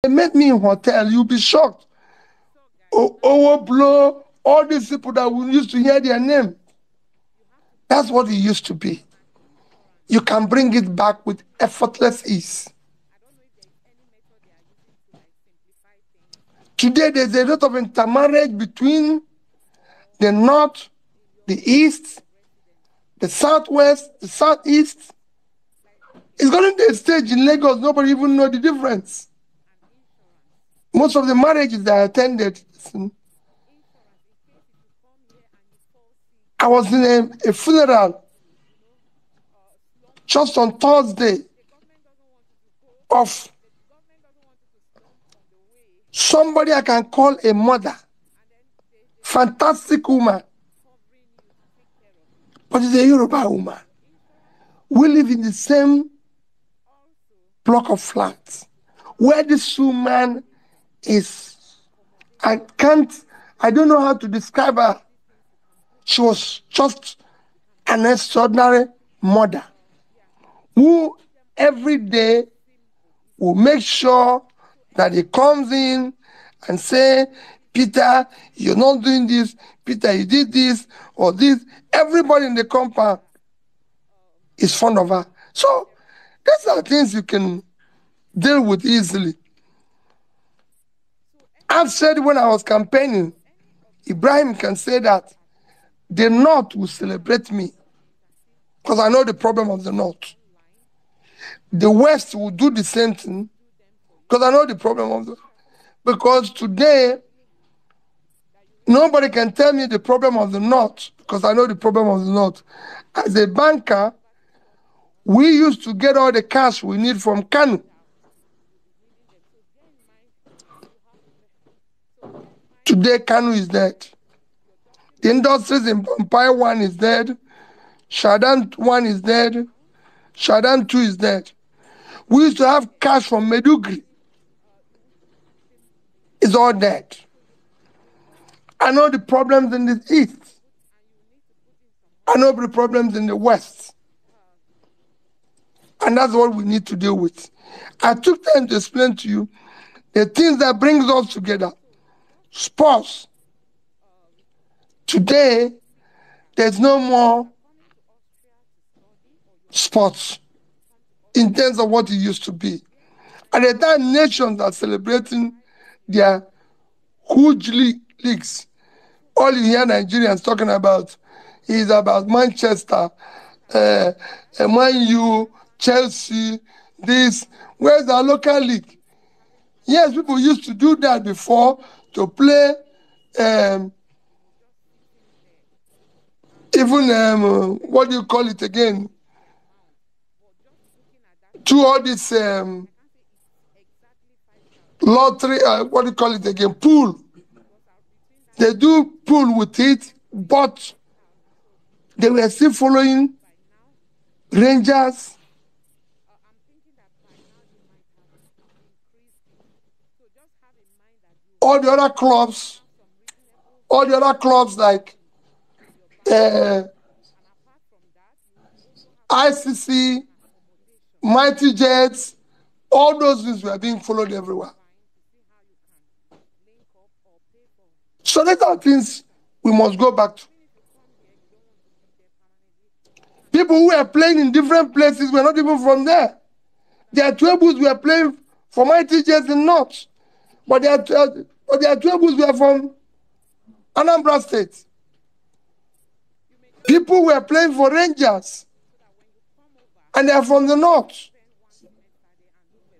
They met me in hotel. You'll be shocked. Blow, all these people that we used to hear their name. That's what it used to be. You can bring it back with effortless ease. Today, there's a lot of intermarriage between the north, the east, the southwest, the southeast. It's going to a stage in Lagos, nobody even know the difference. Most of the marriages that I attended, I was in a funeral just on Thursday of somebody I can call a mother, fantastic woman, but it's a Yoruba woman. We live in the same block of flats where this woman is, I don't know how to describe her. She was just an extraordinary mother who every day will make sure that he comes in and say, Peter, you're not doing this. Peter, you did this or this. Everybody in the compound is fond of her. So these are things you can deal with easily. I've said when I was campaigning, Ibrahim can say that the North will celebrate me because I know the problem of the North. The West will do the same thing because I know the problem of the... Because today, nobody can tell me the problem of the North because I know the problem of the North. As a banker, we used to get all the cash we need from Kanu. Today, Kanu is dead. The industries in Empire 1 is dead. Shadan 1 is dead. Shadan 2 is dead. We used to have cash from Medugri. It's all dead. I know the problems in the East. I know the problems in the West. And that's what we need to deal with. I took time to explain to you the things that brings us together. Sports. Today, there's no more sports in terms of what it used to be. At the time, nations are celebrating their huge leagues. All you hear Nigerians talking about is about Manchester, Man U, Chelsea, this. Where's our local league? Yes, people used to do that before to play even, what do you call it again? To all this lottery, what do you call it again? Pool. They do pool with it, but they were still following Rangers, all the other clubs like ICC, Mighty Jets, all those things were being followed everywhere. So these are things we must go back to. People who were playing in different places were not even from there. Their Tribunals were playing for Mighty Jets in North, but their Tribunals were from Anambra State. People were playing for Rangers, and they are from the North.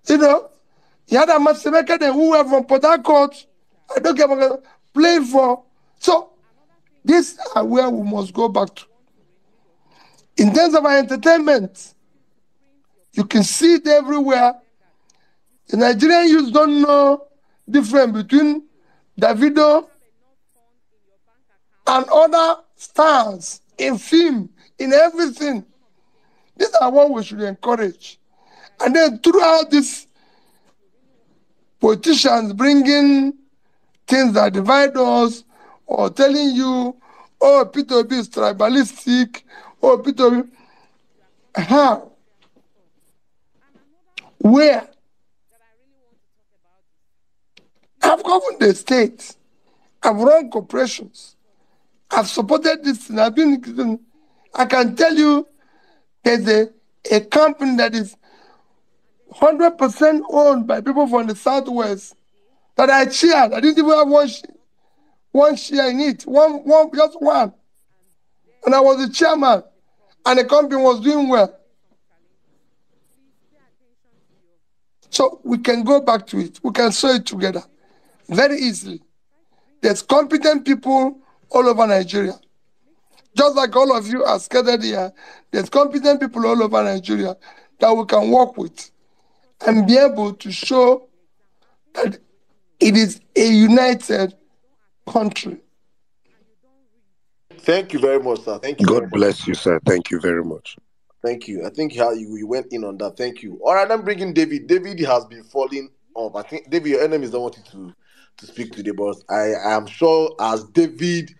You know, you had a Matsemeka who were from Port Harcourt. I don't care about playing for. So, these are where we must go back to. In terms of our entertainment, you can see it everywhere. The Nigerian youth don't know the difference between Davido and other stars in film, in everything. These are what we should encourage. And then throughout this, politicians bringing things that divide us or telling you, oh, Peter Obi is tribalistic, oh, Peter Obi. How? Where? I've governed the state. I've run corporations. I've supported this thing. I can tell you there's a company that is 100% owned by people from the Southwest that I chaired. I didn't even have one share in it, just one. And I was the chairman, and the company was doing well. So we can go back to it. We can sew it together very easily. There's competent people all over Nigeria. Just like all of you are scattered here, there's competent people all over Nigeria that we can work with and be able to show that it is a united country. Thank you very much, sir. Thank you very God much. bless you, sir. Thank you very much. Thank you. I think how you went in on that. Thank you. All right, I'm bringing David. David has been falling off. I think David, your enemies don't want you to speak today, boss. I am sure as David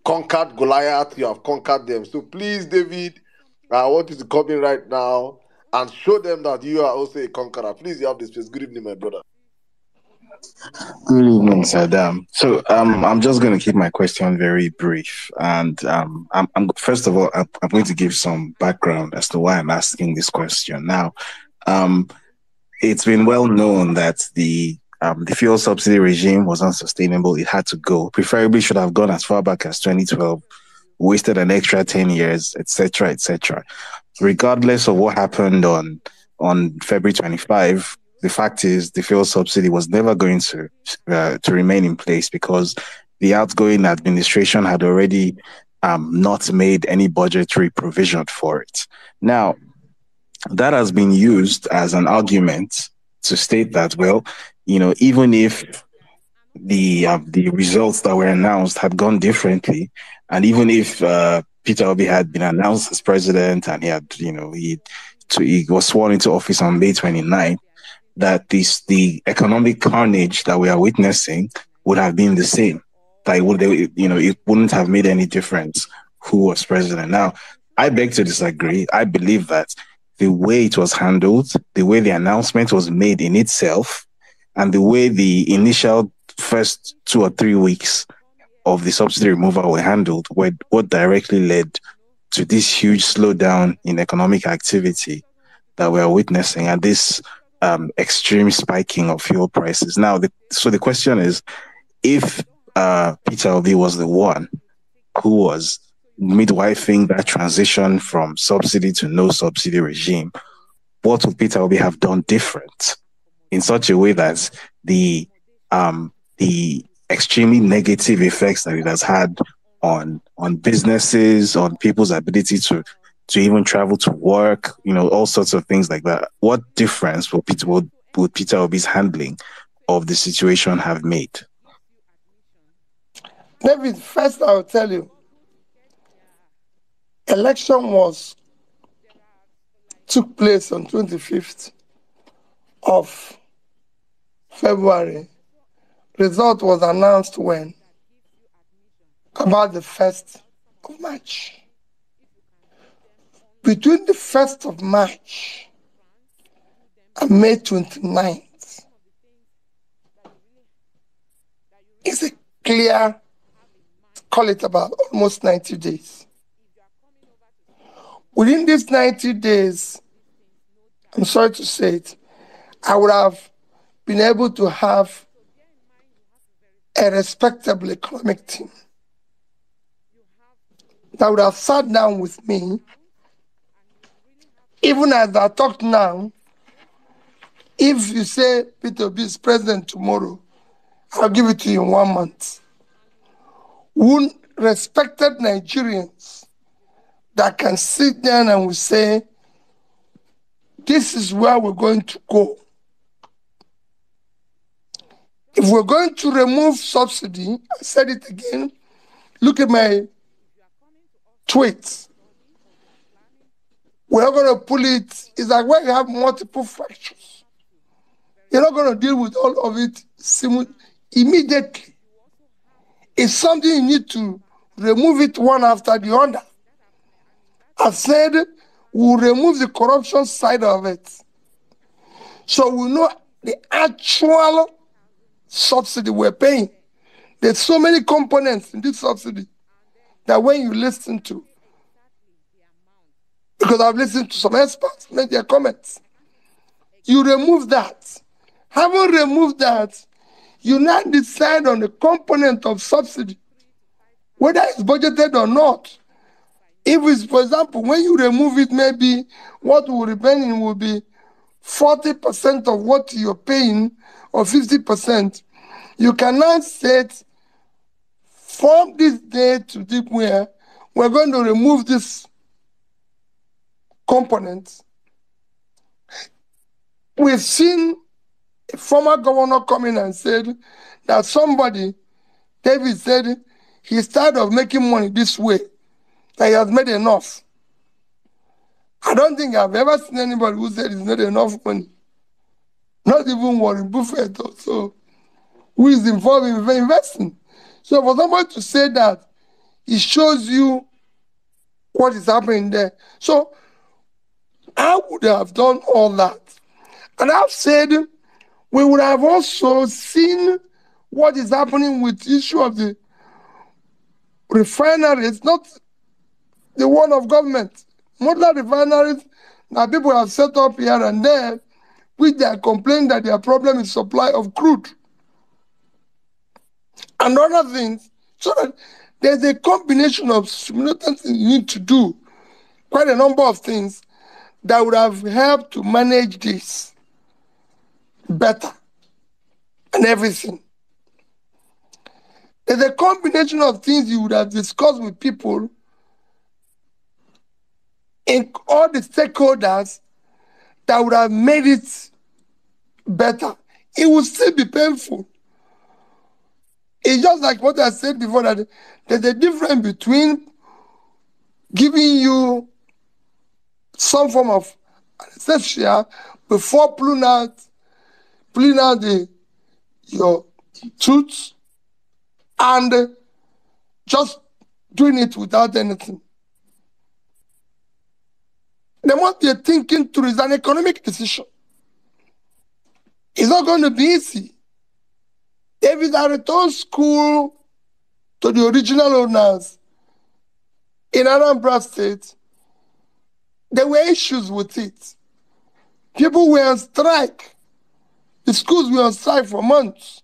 conquered Goliath, you have conquered them. So please, David, I want you to come in right now and show them that you are also a conqueror. Please, you have this space. Good evening, my brother. Good evening, Saddam. So, I'm just going to keep my question very brief, and I'm first of all, I'm going to give some background as to why I'm asking this question. Now, um, it's been well known that the fuel subsidy regime was unsustainable. It had to go. Preferably, should have gone as far back as 2012. Wasted an extra 10 years, etc., etc. Regardless of what happened on February 25, the fact is the fuel subsidy was never going to remain in place because the outgoing administration had already not made any budgetary provision for it. Now, that has been used as an argument to state that, well, even if the results that were announced had gone differently, and even if Peter Obi had been announced as president and he had, he was sworn into office on May 29th, that the economic carnage that we are witnessing would have been the same. That it wouldn't have made any difference who was president. Now, I beg to disagree. I believe that the way it was handled, the way the announcement was made in itself, and the way the initial first 2 or 3 weeks of the subsidy removal were handled were what directly led to this huge slowdown in economic activity that we are witnessing and this extreme spiking of fuel prices. Now, so the question is, if Peter Obi was the one who was midwifing that transition from subsidy to no subsidy regime, what would Peter Obi have done different in such a way that the extremely negative effects that it has had on businesses, on people's ability to even travel to work, all sorts of things like that. What difference would Peter Obi's handling of the situation have made? David, first I'll tell you, election took place on 25th of February. Result was announced when? About the 1st of March. Between the 1st of March and May 29th is a clear, call it about almost 90 days. Within these 90 days, I'm sorry to say it, I would have been able to have a respectable economic team that would have sat down with me. Even as I talk now, if you say Peter Obi is president tomorrow, I'll give it to you in 1 month. Respected Nigerians that can sit down and will say, this is where we're going to go. If we're going to remove subsidy, I said it again, look at my tweets. We're not going to pull it. It's like when you have multiple fractures. You're not going to deal with all of it immediately. It's something you need to remove it one after the other. I said we'll remove the corruption side of it. So we know the actual subsidy we're paying. There's so many components in this subsidy that when you listen to, because I've listened to some experts make their comments, you remove that. Having removed that, you now decide on the component of subsidy, whether it's budgeted or not. If it's, for example, when you remove it, maybe what will remain will be 40% of what you're paying or 50%. You cannot set from this day to deep where we're going to remove this component. We've seen a former governor come in and said that somebody, David said, he's tired of making money this way, that he has made enough. I don't think I've ever seen anybody who said he's made enough money. Not even Warren Buffett also, who is involved in investing. So for somebody to say that, it shows you what is happening there. So I would have done all that. And I've said we would have also seen what is happening with the issue of the refineries, not the one of government. Modern refineries that people have set up here and there, which they are complaining that their problem is supply of crude and other things. So that there's a combination of simultaneous things you need to do, quite a number of things that would have helped to manage this better and everything. There's a combination of things you would have discussed with people in all the stakeholders that would have made it better. It would still be painful. It's just like what I said before, that there's a difference between giving you some form of anesthesia before pulling out your tooth and just doing it without anything. There must be a thinking through. It's an economic decision. It's not going to be easy. If it's a return school to the original owners in Anambra State, there were issues with it. People were on strike. The schools were on strike for months.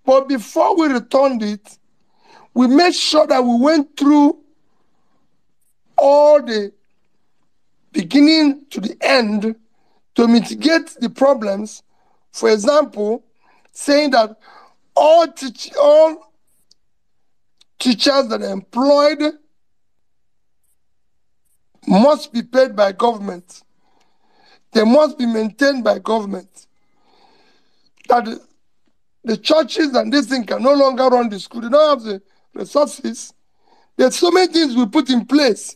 But before we returned it, we made sure that we went through all the beginning to the end to mitigate the problems. For example, saying that all teachers that are employed must be paid by government. They must be maintained by government. That the churches and this thing can no longer run the school. They don't have the resources. There's so many things we put in place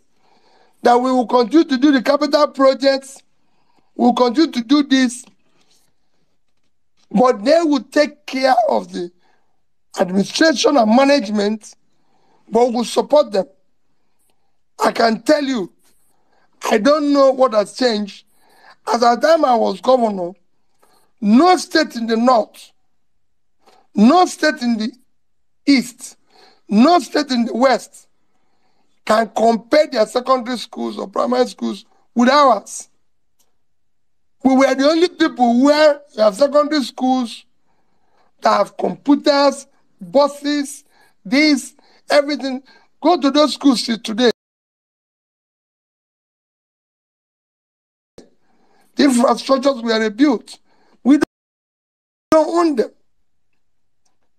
that we will continue to do the capital projects. We will continue to do this. But they will take care of the administration and management, but we will support them. I can tell you, I don't know what has changed. At the time I was governor, no state in the north, no state in the east, no state in the west can compare their secondary schools or primary schools with ours. We were the only people where you have secondary schools that have computers, buses, this, everything. Go to those schools today. The infrastructures were rebuilt. We don't own them.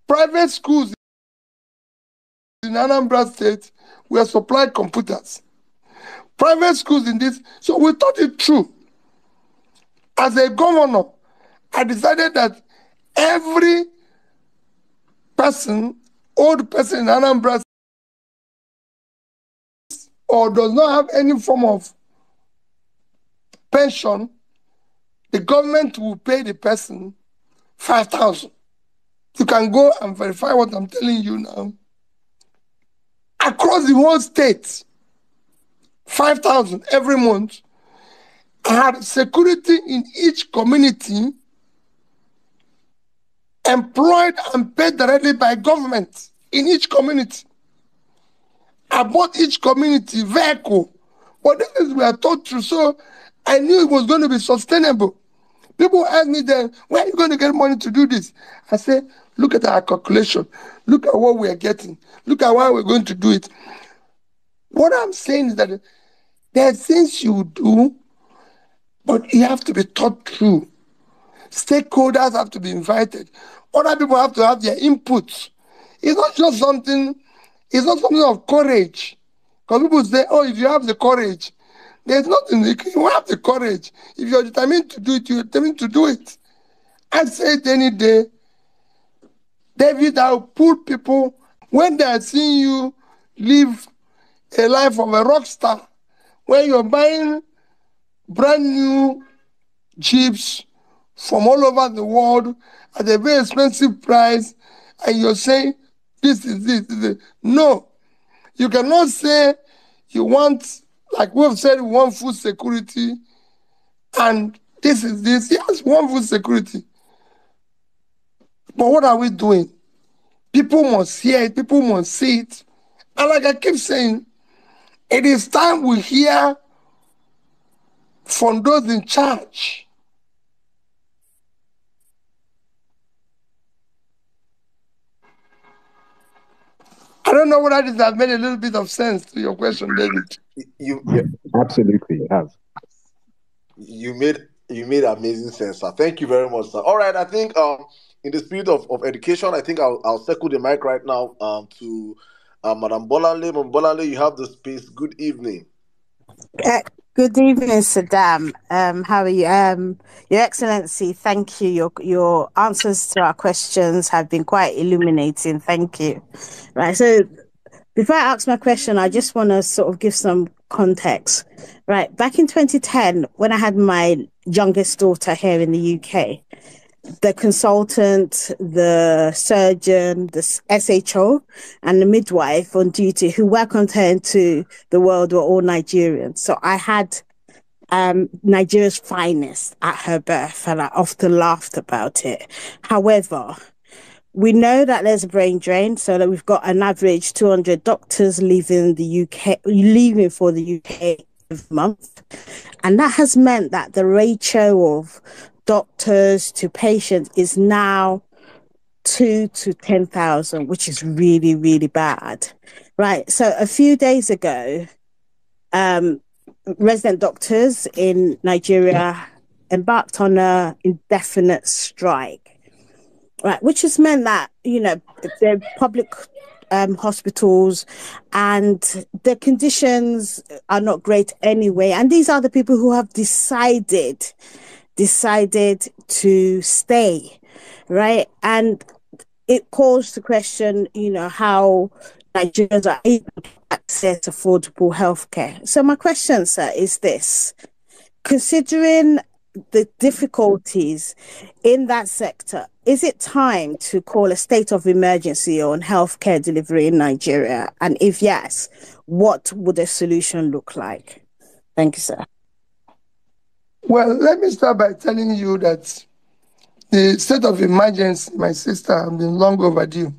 Private schools in Anambra State were supplied computers. Private schools in this, so we thought it through. As a governor, I decided that every person, old person in Anambra or does not have any form of pension, the government will pay the person 5,000. You can go and verify what I'm telling you now. Across the whole state, 5,000 every month. I had security in each community employed and paid directly by government in each community. I bought each community vehicle. But this is we are taught through, so I knew it was going to be sustainable. People ask me then, where are you going to get money to do this? I say, look at our calculation. Look at what we are getting. Look at why we're going to do it. What I'm saying is that there are things you do, but you have to be taught through. Stakeholders have to be invited. Other people have to have their input. It's not just something, it's not something of courage. Because people say, oh, if you have the courage, there's nothing, you have the courage. If you're determined to do it, you're determined to do it. I say it any day, David, I'll pull people when they are seeing you live a life of a rock star, when you're buying brand new Jeeps from all over the world at a very expensive price, and you're saying, this is this. No, you cannot say you want, like we've said, we want food security, and this is this. Yes, we want food security. But what are we doing? People must hear it, people must see it. And like I keep saying, it is time we hear from those in charge. I don't know whether this has made a little bit of sense to your question, David. Yeah, absolutely, it has. You made amazing sense, sir. Thank you very much, sir. All right, I think in the spirit of education, I think I'll circle the mic right now to Madam Bolale. Madam Bolale, you have the space. Good evening. Uh, Good evening, Saddam. How are you? Your Excellency, thank you. Your answers to our questions have been quite illuminating. Thank you. Right. So before I ask my question, I just want to sort of give some context. Right. Back in 2010, when I had my youngest daughter here in the UK, the consultant, the surgeon, the SHO, and the midwife on duty who welcomed her into the world were all Nigerians. So I had Nigeria's finest at her birth, and I often laughed about it. However, we know that there's a brain drain, so that we've got an average 200 doctors leaving for the UK every month. And that has meant that the ratio of doctors to patients is now 2 to 10,000, which is really, really bad. Right. So a few days ago, resident doctors in Nigeria embarked on an indefinite strike, right, which has meant that, the public hospitals and the conditions are not great anyway. And these are the people who have decided to stay, right? And it calls the question, how Nigerians are able to access affordable healthcare. So my question, sir, is this. Considering the difficulties in that sector, is it time to call a state of emergency on healthcare delivery in Nigeria? And if yes, what would a solution look like? Thank you, sir. Well, let me start by telling you that the state of emergency, my sister, has been long overdue.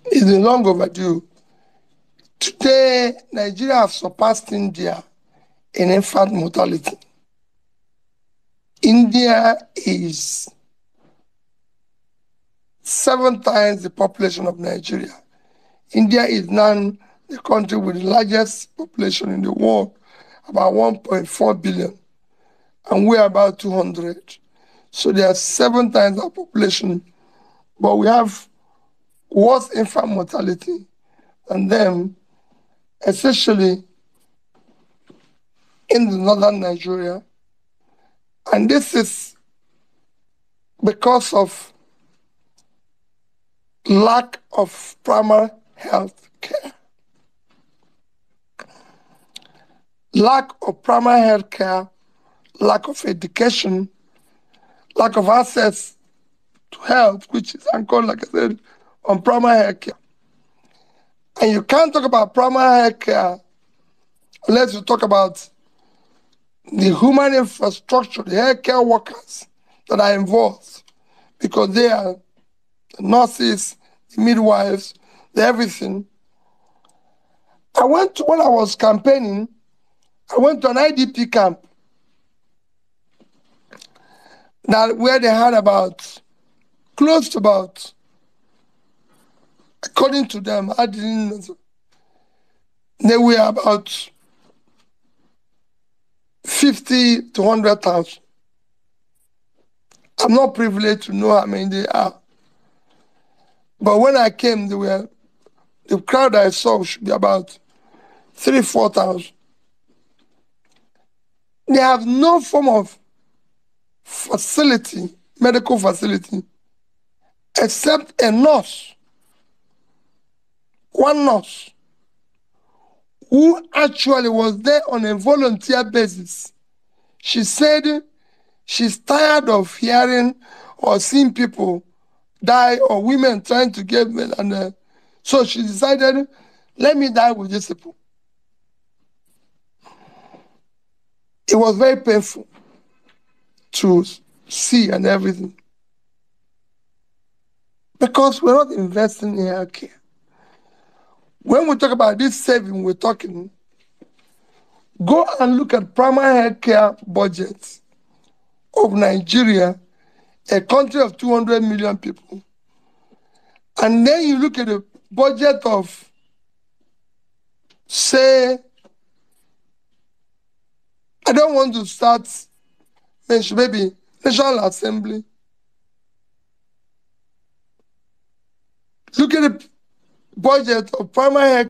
It's been long overdue. Today, Nigeria has surpassed India in infant mortality. India is 7 times the population of Nigeria. India is now the country with the largest population in the world, about 1.4 billion, and we're about 200. So they are 7 times our population, but we have worse infant mortality than them, especially in the northern Nigeria. And this is because of lack of primary health care. Lack of primary health care, lack of education, lack of access to health, which is anchored, like I said, on primary health care. And you can't talk about primary health care unless you talk about the human infrastructure, the healthcare workers that are involved. because they are the nurses, the midwives, the everything. When I was campaigning, I went to an IDP camp where they had close to about, according to them, I didn't know, they were about 50 to 100,000. I'm not privileged to know how many they are. But when I came, the crowd I saw should be about 3,000-4,000. They have no form of facility, medical facility, except a nurse, one nurse, who actually was there on a volunteer basis. She said she's tired of hearing or seeing people die or women trying to get men, and so she decided, let me die with these people. It was very painful to see and everything, because we're not investing in healthcare. When we talk about this saving, we're talking, go and look at primary healthcare budgets of Nigeria, a country of 200 million people. And then you look at the budget of, say, I don't want to start mention, maybe National Assembly. Look at the budget of primary health